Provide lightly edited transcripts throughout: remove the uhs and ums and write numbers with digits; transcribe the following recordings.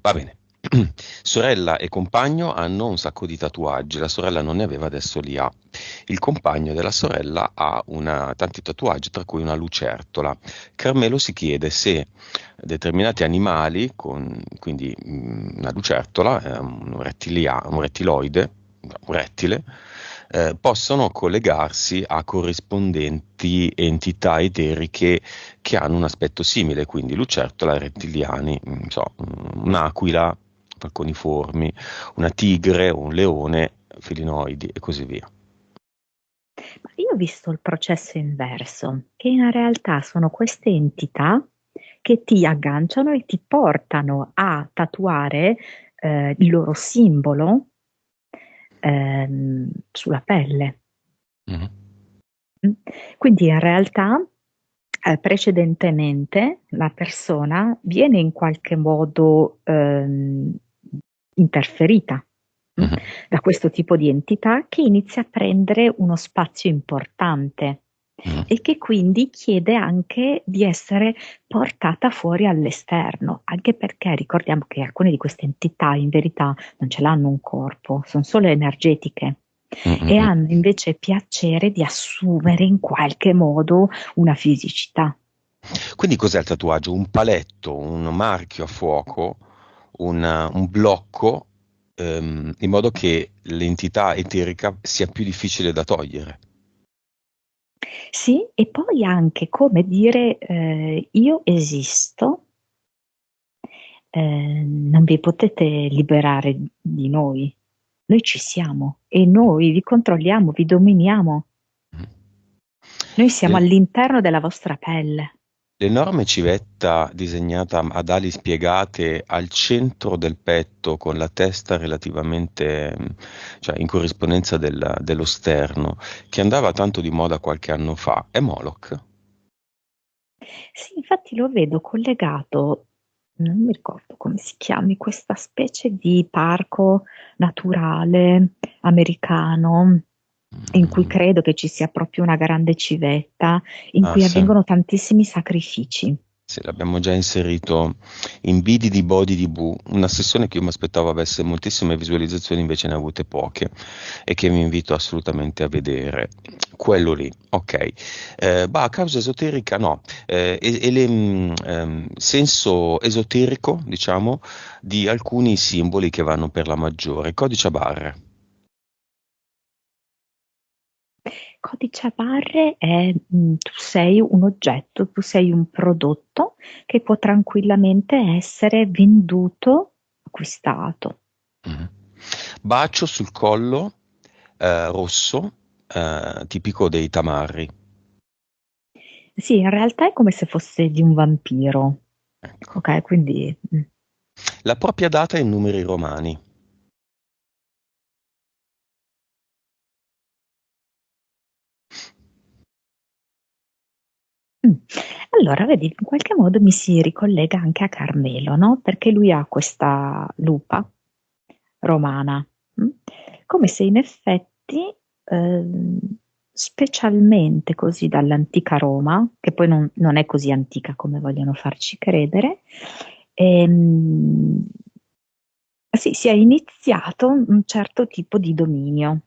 Va bene. Sorella e compagno hanno un sacco di tatuaggi, la sorella non ne aveva, adesso li ha. Il compagno della sorella ha tanti tatuaggi, tra cui una lucertola. Carmelo si chiede se determinati animali, quindi una lucertola, un rettiloide, un rettile, possono collegarsi a corrispondenti entità eteriche che hanno un aspetto simile, quindi lucertola, rettiliani, non so, un'aquila, falconiformi, una tigre, un leone, felinoidi e così via. Ma io ho visto il processo inverso, che in realtà sono queste entità che ti agganciano e ti portano a tatuare il loro simbolo sulla pelle. Mhm. Mm. Quindi in realtà precedentemente la persona viene in qualche modo interferita Mhm. da questo tipo di entità che inizia a prendere uno spazio importante Mhm. e che quindi chiede anche di essere portata fuori all'esterno, anche perché ricordiamo che alcune di queste entità in verità non ce l'hanno un corpo, sono solo energetiche e Mhm. hanno invece piacere di assumere in qualche modo una fisicità. Quindi cos'è il tatuaggio? Un paletto, un marchio a fuoco, un blocco, in modo che l'entità eterica sia più difficile da togliere. Sì, e poi anche come dire io esisto, non vi potete liberare di noi. Noi ci siamo e noi vi controlliamo, vi dominiamo. Mhm. Noi siamo Le- all'interno della vostra pelle. L'enorme civetta disegnata ad ali spiegate al centro del petto con la testa relativamente, cioè in corrispondenza dello sterno, che andava tanto di moda qualche anno fa, è Moloch. Sì, infatti lo vedo collegato, non mi ricordo come si chiami, questa specie di parco naturale americano in cui Mm, credo che ci sia proprio una grande civetta, in ah cui sì. avvengono tantissimi sacrifici. Sì, l'abbiamo già inserito in Bidi di Bodi di Bu, una sessione che io mi aspettavo avesse moltissime visualizzazioni, invece ne ha avute poche e che vi invito assolutamente a vedere. Quello lì, ok. Causa esoterica no. Senso esoterico, diciamo, di alcuni simboli che vanno per la maggiore. Codice a barre. Codice a barre è tu sei un oggetto, tu sei un prodotto che può tranquillamente essere venduto, acquistato. Mhm. Bacio sul collo, rosso, tipico dei tamarri. Sì, in realtà è come se fosse di un vampiro. Ecco. Ok, quindi La propria data in numeri romani. mm. Allora, vedi, in qualche modo mi si ricollega anche a Carmelo, no? Perché lui ha questa lupa romana, mm? Come se in effetti, ehm, specialmente così dall'antica Roma, che poi non è così antica come vogliono farci credere, ehm, sì, si è iniziato un certo tipo di dominio.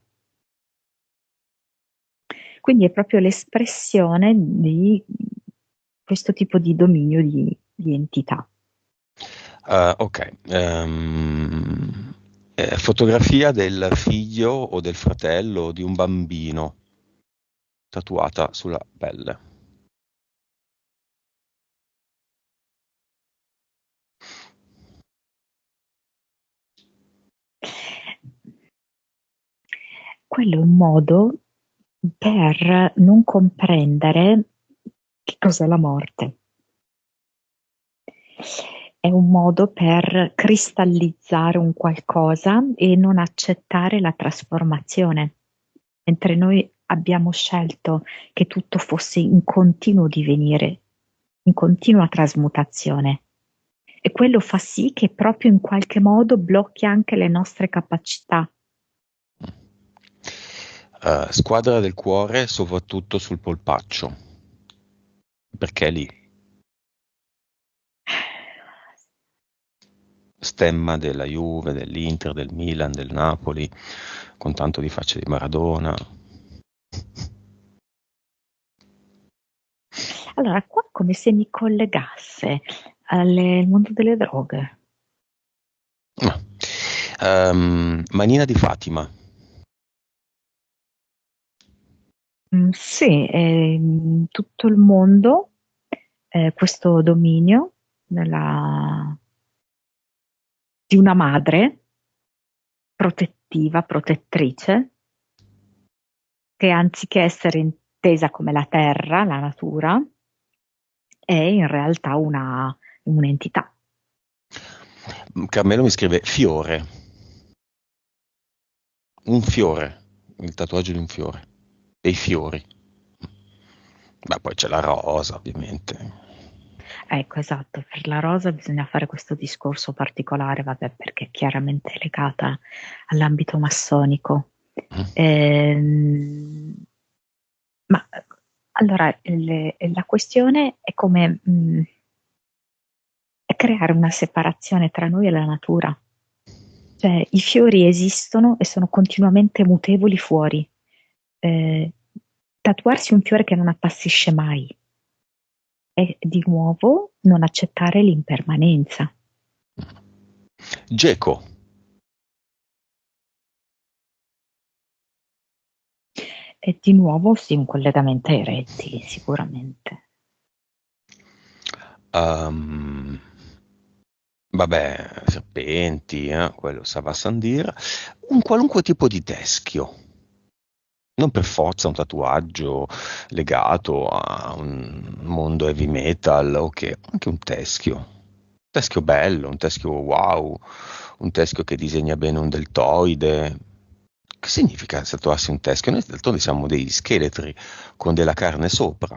Quindi è proprio l'espressione di questo tipo di dominio di entità. Ok. Fotografia del figlio o del fratello o di un bambino tatuata sulla pelle. Quello è un modo per non comprendere che cos'è la morte. È un modo per cristallizzare un qualcosa e non accettare la trasformazione, mentre noi abbiamo scelto che tutto fosse in continuo divenire, in continua trasmutazione. E quello fa sì che proprio in qualche modo blocchi anche le nostre capacità. Squadra del cuore, soprattutto sul polpaccio. Perché lì? stemma della Juve, dell'Inter, del Milan, del Napoli, con tanto di facce di Maradona. Allora, qua come se mi collegasse al mondo delle droghe. No. Manina di Fatima. Sì, in tutto il mondo questo dominio di una madre protettiva, protettrice, che anziché essere intesa come la terra, la natura, è in realtà un'entità. Carmelo mi scrive fiore, un fiore, il tatuaggio di un fiore, dei fiori. Beh, poi c'è la rosa, ovviamente. Ecco, esatto, per la rosa bisogna fare questo discorso particolare, vabbè, perché chiaramente è legata all'ambito massonico. Mm. Ma allora la questione è come è creare una separazione tra noi e la natura. Cioè, i fiori esistono e sono continuamente mutevoli fuori. Eh, Tatuarsi un fiore che non appassisce mai è di nuovo non accettare l'impermanenza. Geco. È di nuovo sì un collegamento ai rettili, sicuramente. Um, Vabbè, serpenti, quello Sava Sandira. Un qualunque tipo di teschio. Non per forza un tatuaggio legato a un mondo heavy metal, ok, anche un teschio. Un teschio bello, un teschio wow, un teschio che disegna bene un deltoide. Che significa tatuarsi un teschio? Noi d'altronde siamo degli scheletri con della carne sopra,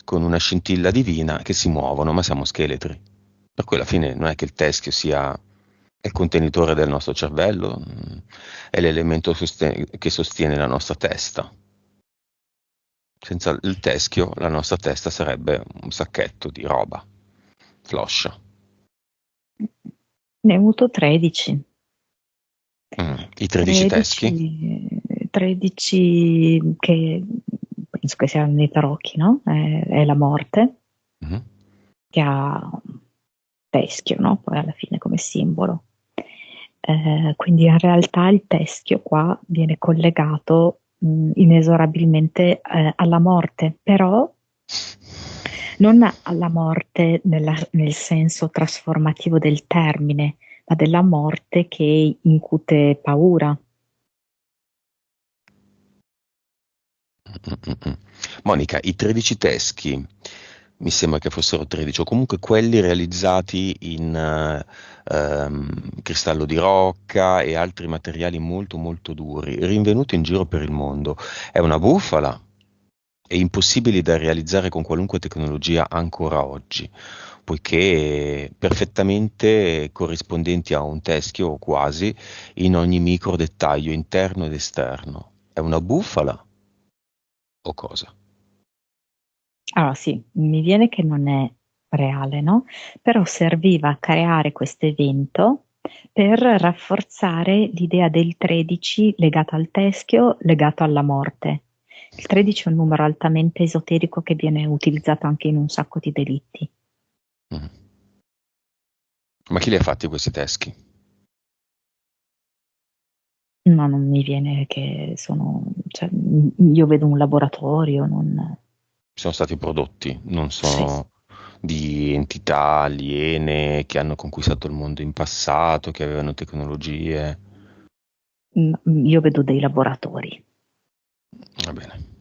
con una scintilla divina che si muovono, ma siamo scheletri. Per cui alla fine non è che il teschio sia il contenitore del nostro cervello, è l'elemento che sostiene la nostra testa. Senza il teschio la nostra testa sarebbe un sacchetto di roba, floscia. Ne ho avuto 13. I 13 teschi? 13, 13 che penso che siano i tarocchi, no? È la morte Mhm. che ha un teschio, no? Poi alla fine come simbolo. Quindi in realtà il teschio qua viene collegato inesorabilmente alla morte, però non alla morte nel senso trasformativo del termine, ma della morte che incute paura. Mm-mm. Monica, i 13 teschi, mi sembra che fossero 13, o comunque quelli realizzati in cristallo di rocca e altri materiali molto molto duri, rinvenuti in giro per il mondo. È una bufala, è impossibile da realizzare con qualunque tecnologia ancora oggi, poiché perfettamente corrispondenti a un teschio o quasi in ogni micro dettaglio interno ed esterno. È una bufala o cosa? Allora sì, mi viene che non è reale, no? Però serviva a creare questo evento per rafforzare l'idea del 13 legato al teschio, legato alla morte. Il 13 è un numero altamente esoterico che viene utilizzato anche in un sacco di delitti. Mm. Ma chi li ha fatti questi teschi? Ma non mi viene che sono, cioè, io vedo un laboratorio, non... Sono stati prodotti, non Sì, sono di entità aliene che hanno conquistato il mondo in passato, che avevano tecnologie. io vedo dei laboratori. Va bene.